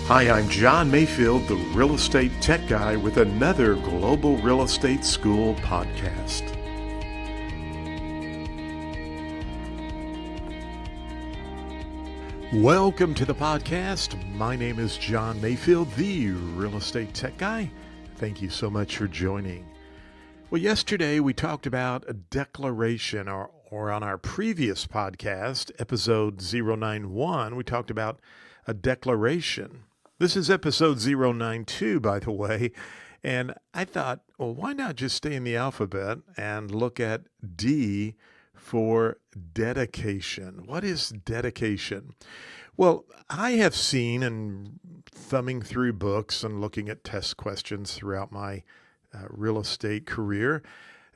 Hi, I'm John Mayfield, the Real Estate Tech Guy, with another Global Real Estate School podcast. Welcome to the podcast. My name is John Mayfield, the Real Estate Tech Guy. Thank you so much for joining. Well, yesterday we talked about a declaration, or on our previous podcast, episode 091, we talked about a declaration. This is episode 092, by the way, and I thought, well, why not just stay in the alphabet and look at D for dedication? What is dedication? Well, I have seen, and thumbing through books and looking at test questions throughout my real estate career,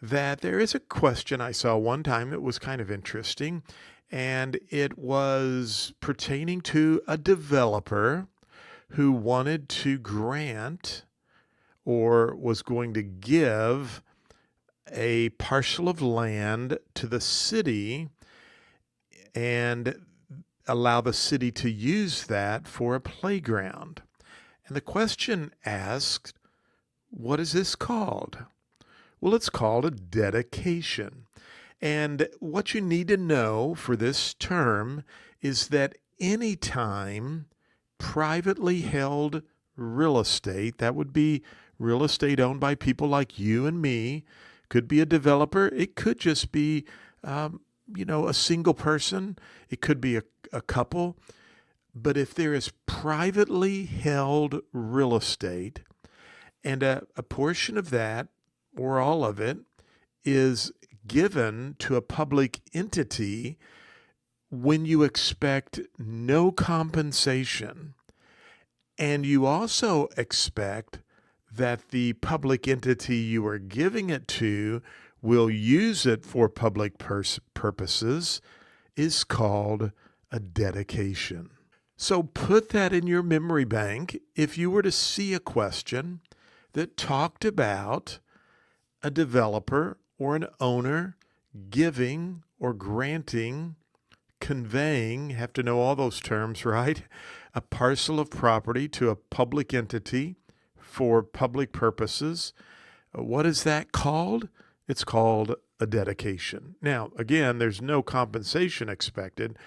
that there is a question I saw one time that was kind of interesting, and it was pertaining to a developer who wanted to grant or was going to give a parcel of land to the city and allow the city to use that for a playground. And the question asked, what is this called? Well, it's called a dedication. And what you need to know for this term is that anytime privately held real estate, that would be real estate owned by people like you and me, could be a developer, it could just be a single person, it could be a couple, but if there is privately held real estate and a portion of that or all of it is given to a public entity, when you expect no compensation, and you also expect that the public entity you are giving it to will use it for public purposes, is called a dedication. So put that in your memory bank if you were to see a question that talked about a developer or an owner giving or granting, conveying, have to know all those terms, right? A parcel of property to a public entity for public purposes. What is that called? It's called a dedication. Now, again, there's no compensation expected,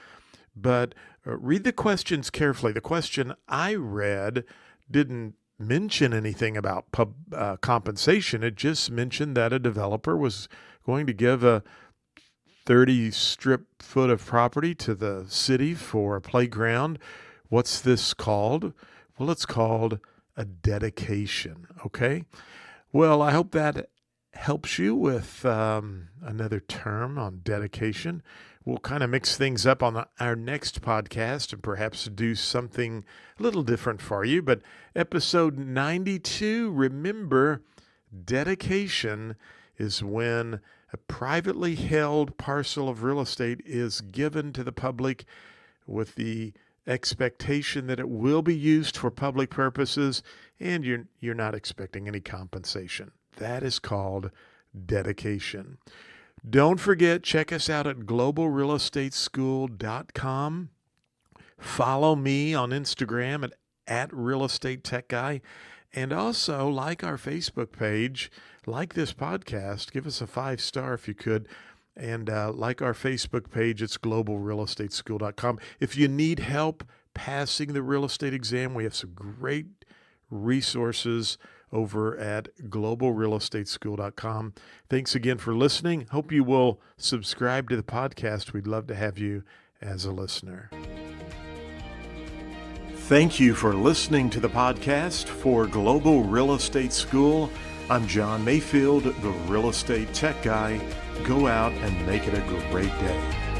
but read the questions carefully. The question I read didn't mention anything about compensation. It just mentioned that a developer was going to give a 30 strip foot of property to the city for a playground. What's this called? Well, it's called a dedication, okay? Well, I hope that helps you with another term on dedication. We'll kind of mix things up on our next podcast and perhaps do something a little different for you. But episode 92, remember, dedication is when a privately held parcel of real estate is given to the public with the expectation that it will be used for public purposes, and you're not expecting any compensation. That is called dedication. Don't forget, check us out at globalrealestateschool.com. Follow me on Instagram at Real Estate Tech Guy. And also like our Facebook page, like this podcast, give us a 5-star if you could. And like our Facebook page, it's globalrealestateschool.com. If you need help passing the real estate exam, we have some great resources over at globalrealestateschool.com. Thanks again for listening. Hope you will subscribe to the podcast. We'd love to have you as a listener. Thank you for listening to the podcast for Global Real Estate School. I'm John Mayfield, the Real Estate Tech Guy. Go out and make it a great day.